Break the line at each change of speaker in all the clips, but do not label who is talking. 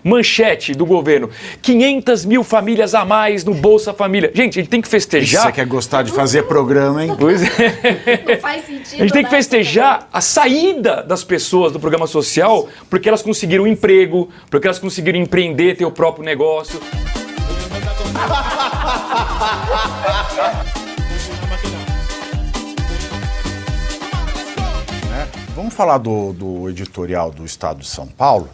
manchete do governo, 500 mil famílias a mais no Bolsa Família. Gente, a gente tem que festejar...
Você quer gostar de fazer programa, hein?
Pois é.
Não faz sentido.
A gente tem que festejar a saída das pessoas do programa social porque elas conseguiram emprego, porque elas conseguiram empreender, ter o próprio negócio.
Vamos falar do editorial do Estado de São Paulo,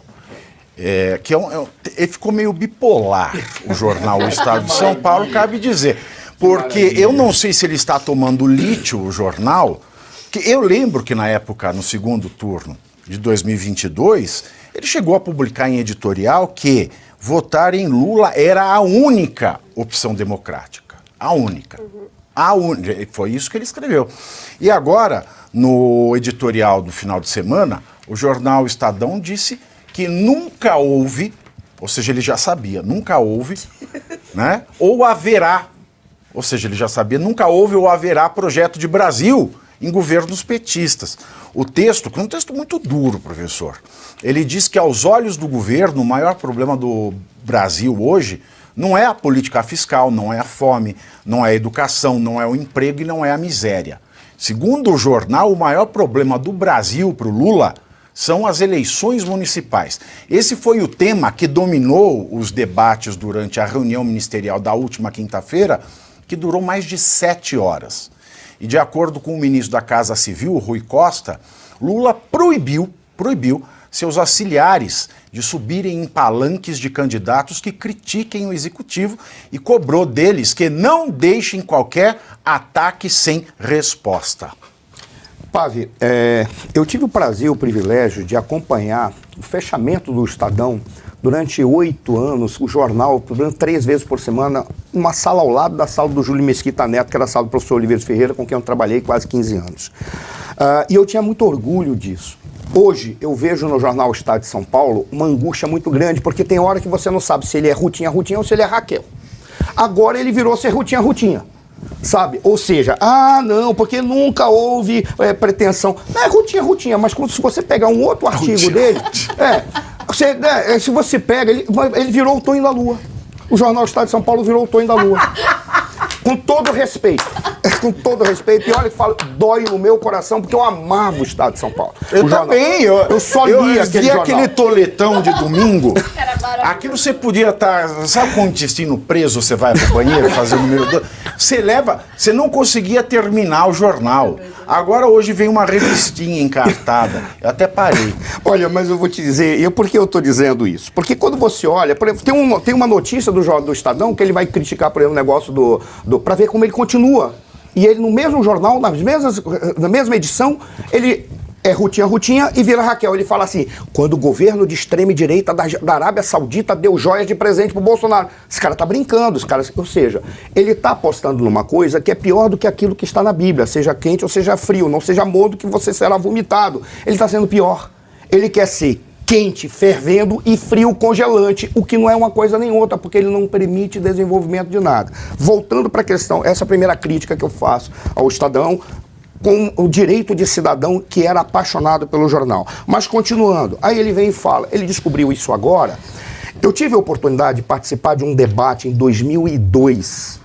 que ele ficou meio bipolar, o jornal O Estado de São Paulo, cabe dizer. Porque eu não sei se ele está tomando lítio, o jornal, que eu lembro que na época, no segundo turno de 2022, ele chegou a publicar em editorial que votar em Lula era a única opção democrática. A única. Foi isso que ele escreveu. E agora, no editorial do final de semana, o jornal Estadão disse que nunca houve, ou seja, ele já sabia, nunca houve, né, ou haverá, ou seja, ele já sabia, nunca houve ou haverá projeto de Brasil em governos petistas. O texto, que é um texto muito duro, professor, ele diz que aos olhos do governo, o maior problema do Brasil hoje não é a política fiscal, não é a fome, não é a educação, não é o emprego e não é a miséria. Segundo o jornal, o maior problema do Brasil para o Lula são as eleições municipais. Esse foi o tema que dominou os debates durante a reunião ministerial da última quinta-feira, que durou mais de 7 horas. E de acordo com o ministro da Casa Civil, Rui Costa, Lula proibiu seus auxiliares de subirem em palanques de candidatos que critiquem o executivo e cobrou deles que não deixem qualquer ataque sem resposta.
Pave, eu tive o prazer e o privilégio de acompanhar o fechamento do Estadão durante 8 anos, o jornal, 3 vezes por semana, uma sala ao lado da sala do Júlio Mesquita Neto, que era a sala do professor Oliveira Ferreira, com quem eu trabalhei quase 15 anos. E eu tinha muito orgulho disso. Hoje, eu vejo no jornal Estado de São Paulo uma angústia muito grande, porque tem hora que você não sabe se ele é Rutinha ou se ele é Raquel. Agora ele virou ser Rutinha. Sabe? Ou seja, não, porque nunca houve pretensão. Não é Rutinha, mas se você pegar um outro artigo dele, se você pega, ele virou o Tonho da Lua. O jornal Estado de São Paulo virou o Tonho da Lua. Com todo respeito. Com todo respeito. E olha que falo, dói no meu coração, porque eu amava o Estado de São Paulo.
Eu também.
Eu só lia
aquele toletão de domingo. Aquilo você podia estar... Sabe com o intestino preso, você vai pro banheiro fazer o número 2? Você não conseguia terminar o jornal. Agora hoje vem uma revistinha encartada. Eu até parei.
Olha, mas eu vou te dizer, por que eu estou dizendo isso? Porque quando você olha, por exemplo, tem uma notícia do Estadão que ele vai criticar, por exemplo, o negócio para ver como ele continua. E ele, no mesmo jornal, na mesma edição, ele é Rutinha e vira Raquel. Ele fala assim, quando o governo de extrema direita da Arábia Saudita deu joias de presente pro Bolsonaro. Esse cara tá brincando, ou seja, ele tá apostando numa coisa que é pior do que aquilo que está na Bíblia, seja quente ou seja frio, não seja morno que você será vomitado. Ele tá sendo pior. Ele quer ser quente, fervendo e frio, congelante, o que não é uma coisa nem outra, porque ele não permite desenvolvimento de nada. Voltando para a questão, essa é a primeira crítica que eu faço ao Estadão, com o direito de cidadão que era apaixonado pelo jornal. Mas continuando, aí ele vem e fala, ele descobriu isso agora. Eu tive a oportunidade de participar de um debate em 2002,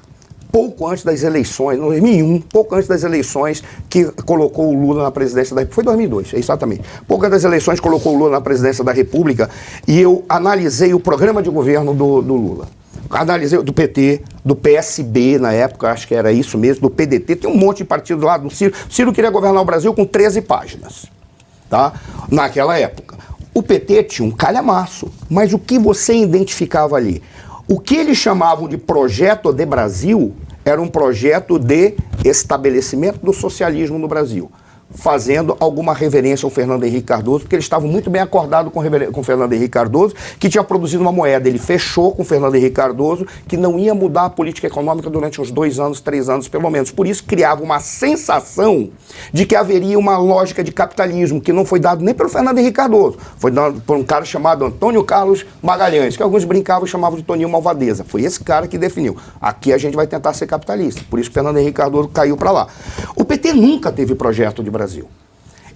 pouco antes das eleições, em 2001, pouco antes das eleições que colocou o Lula na presidência da República. Foi 2002, exatamente. Pouco antes das eleições colocou o Lula na presidência da República e eu analisei o programa de governo do Lula. Analisei do PT, do PSB na época, acho que era isso mesmo, do PDT, tem um monte de partido lá do Ciro. Ciro queria governar o Brasil com 13 páginas, tá? Naquela época. O PT tinha um calhamaço, mas o que você identificava ali? O que eles chamavam de projeto de Brasil era um projeto de estabelecimento do socialismo no Brasil, fazendo alguma reverência ao Fernando Henrique Cardoso, porque eles estavam muito bem acordados com o Fernando Henrique Cardoso, que tinha produzido uma moeda. Ele fechou com o Fernando Henrique Cardoso que não ia mudar a política econômica durante uns 2 anos, 3 anos, pelo menos. Por isso criava uma sensação de que haveria uma lógica de capitalismo, que não foi dado nem pelo Fernando Henrique Cardoso, foi dado por um cara chamado Antônio Carlos Magalhães, que alguns brincavam e chamavam de Toninho Malvadeza. Foi esse cara que definiu. Aqui a gente vai tentar ser capitalista. Por isso que Fernando Henrique Cardoso caiu para lá. O PT nunca teve projeto de Brasil.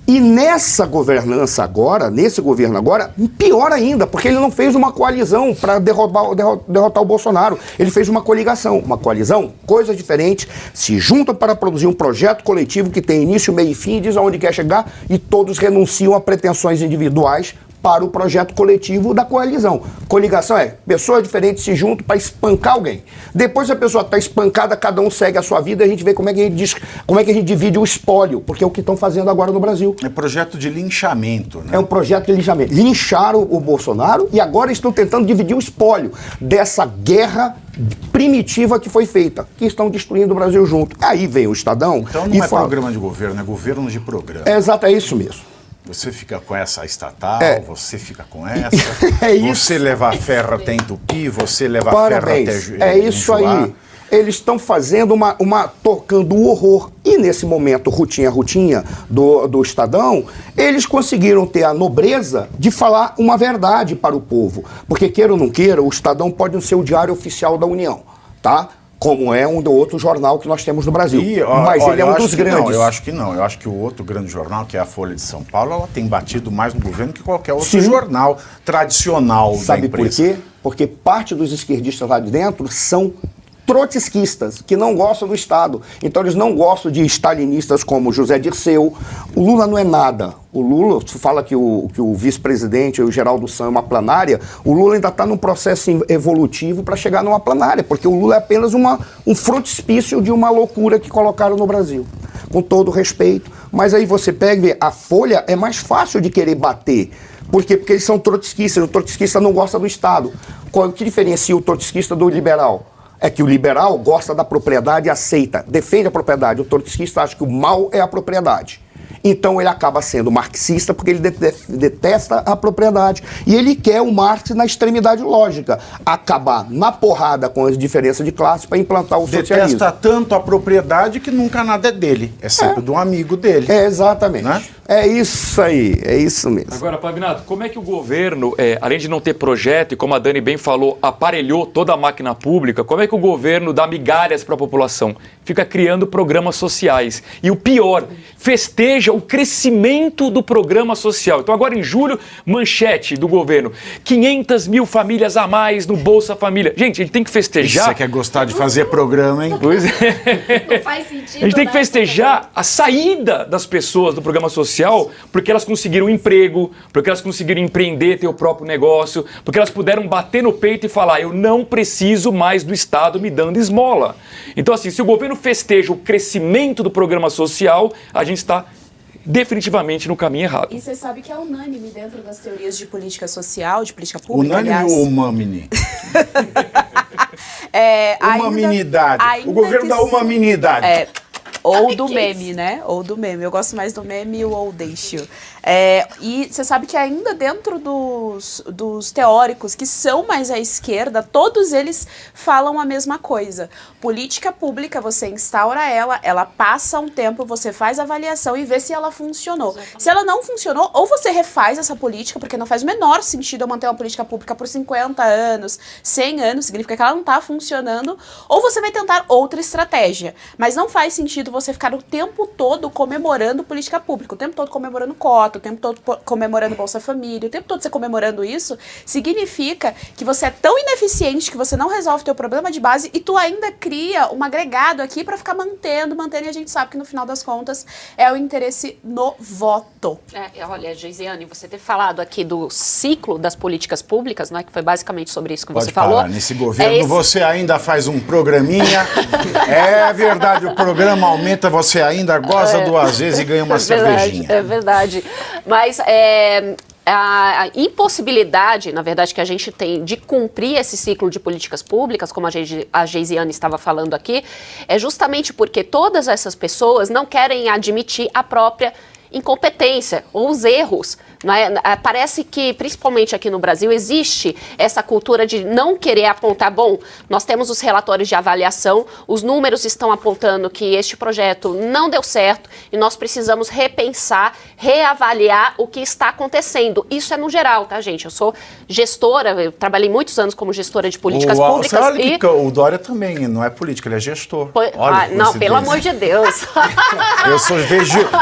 E nessa governança agora, nesse governo agora, pior ainda, porque ele não fez uma coalizão para derrotar o Bolsonaro. Ele fez uma coligação. Uma coalizão, coisas diferentes, se juntam para produzir um projeto coletivo que tem início, meio e fim, diz aonde quer chegar, e todos renunciam a pretensões individuais para o projeto coletivo da coalizão. Coligação é pessoas diferentes se juntam para espancar alguém. Depois a pessoa está espancada, cada um segue a sua vida, a gente vê como é que a gente divide o espólio, porque é o que estão fazendo agora no Brasil.
É projeto de linchamento, né?
É um projeto de linchamento. Lincharam o Bolsonaro e agora estão tentando dividir o espólio dessa guerra primitiva que foi feita, que estão destruindo o Brasil junto. Aí vem o Estadão
Então não é programa de governo, é governo de programa.
Exato, é isso mesmo.
Você fica com essa estatal, você fica com essa.
É isso.
Você leva ferro até entupir, você leva
Parabéns.
ferro até
É isso aí. Eles estão fazendo tocando o horror. E nesse momento, Rutinha do Estadão, eles conseguiram ter a nobreza de falar uma verdade para o povo. Porque queira ou não queira, o Estadão pode não ser o diário oficial da União, tá? Como é um do outro jornal que nós temos no Brasil. Mas ele é um dos grandes.
Não, eu acho que não. Eu acho que o outro grande jornal, que é a Folha de São Paulo, ela tem batido mais no governo que qualquer outro jornal tradicional da imprensa.
Sabe por quê? Porque parte dos esquerdistas lá de dentro são trotskistas, que não gostam do Estado. Então eles não gostam de stalinistas como José Dirceu. O Lula não é nada. O Lula, se fala que o vice-presidente, o Geraldo San, é uma planária, o Lula ainda está num processo evolutivo para chegar numa planária, porque o Lula é apenas um frontispício de uma loucura que colocaram no Brasil. Com todo respeito. Mas aí você pega e vê, a Folha é mais fácil de querer bater. Por quê? Porque eles são trotskistas. O trotskista não gosta do Estado. O que diferencia o trotskista do liberal? É que o liberal gosta da propriedade e aceita, defende a propriedade. O trotskista acha que o mal é a propriedade. Então ele acaba sendo marxista porque ele detesta a propriedade. E ele quer o Marx na extremidade lógica. Acabar na porrada com as diferenças de classe para implantar o socialismo.
Detesta tanto a propriedade que nunca nada é dele. É sempre de um amigo dele.
É, exatamente.
Né?
É isso aí, é isso mesmo.
Agora, Pavinato, como é que o governo, além de não ter projeto, e como a Dani bem falou, aparelhou toda a máquina pública, como é que o governo dá migalhas para a população? Fica criando programas sociais. E o pior, festeja o crescimento do programa social. Então agora em julho, manchete do governo, 500 mil famílias a mais no Bolsa Família. Gente, a gente tem que festejar...
Você quer gostar de fazer programa, hein?
Pois é.
Não faz sentido.
A gente tem que festejar a saída das pessoas do programa social porque elas conseguiram emprego, porque elas conseguiram empreender, ter o próprio negócio, porque elas puderam bater no peito e falar, eu não preciso mais do Estado me dando esmola. Então assim, se o governo festeja o crescimento do programa social, a gente está definitivamente no caminho errado.
E você sabe que é unânime dentro das teorias de política social, de política pública,
Unânime ou umamini? Umaminidade. O governo da umaminidade.
Ou do meme, né? Ou do meme. Eu gosto mais do meme ou deixo. E você sabe que ainda dentro dos teóricos que são mais à esquerda, todos eles falam a mesma coisa. Política pública, você instaura ela passa um tempo, você faz a avaliação e vê se ela funcionou. Exatamente. Se ela não funcionou, ou você refaz essa política, porque não faz o menor sentido eu manter uma política pública por 50 anos, 100 anos, significa que ela não está funcionando, ou você vai tentar outra estratégia. Mas não faz sentido você ficar o tempo todo comemorando política pública, o tempo todo comemorando cota, o tempo todo comemorando Bolsa Família, o tempo todo você comemorando isso, significa que você é tão ineficiente que você não resolve o teu problema de base e tu ainda cria um agregado aqui pra ficar mantendo, e a gente sabe que no final das contas é o interesse no voto.
Olha, Geisiane, você ter falado aqui do ciclo das políticas públicas, né, que foi basicamente sobre isso que
Pode
você falou.
Nesse governo você ainda faz um programinha, é verdade, o programa aumenta, você ainda goza 2 vezes e ganha uma cervejinha.
É verdade. Mas a impossibilidade, na verdade, que a gente tem de cumprir esse ciclo de políticas públicas, como a Geisiane estava falando aqui, é justamente porque todas essas pessoas não querem admitir a própria incompetência ou os erros Não é? Parece que, principalmente aqui no Brasil, existe essa cultura de não querer apontar, bom, nós temos os relatórios de avaliação, os números estão apontando que este projeto não deu certo e nós precisamos repensar, reavaliar o que está acontecendo. Isso é no geral, tá, gente? Eu sou gestora, eu trabalhei muitos anos como gestora de políticas públicas.
Olha que o Dória também não é político, ele é gestor.
Olha, não, pelo amor de Deus.
Eu sou,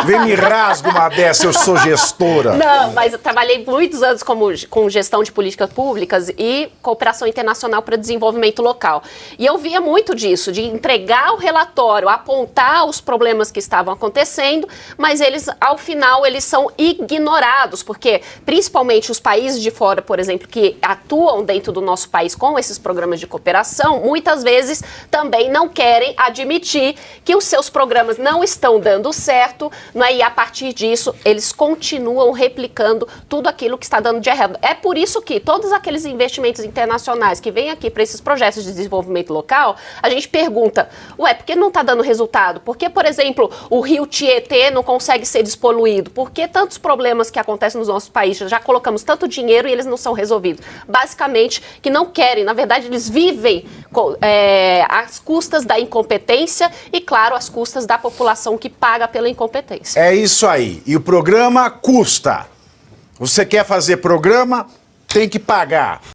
vem me rasga uma dessa, eu sou gestora.
Não, mas eu trabalhei muitos anos com gestão de políticas públicas e cooperação internacional para desenvolvimento local. E eu via muito disso, de entregar o relatório, apontar os problemas que estavam acontecendo, mas eles, ao final, eles são ignorados, porque principalmente os países de fora, por exemplo, que atuam dentro do nosso país com esses programas de cooperação, muitas vezes também não querem admitir que os seus programas não estão dando certo, né? E a partir disso, eles continuam replicando tudo aquilo que está dando de errado. É por isso que todos aqueles investimentos internacionais que vêm aqui para esses projetos de desenvolvimento local, a gente pergunta, ué, por que não está dando resultado? Por que, por exemplo, o rio Tietê não consegue ser despoluído? Por que tantos problemas que acontecem nos nossos países? Já colocamos tanto dinheiro e eles não são resolvidos. Basicamente, que não querem. Na verdade, eles vivem às custas da incompetência e, claro, às custas da população que paga pela incompetência.
É isso aí. E o programa custa. Você quer fazer programa, tem que pagar.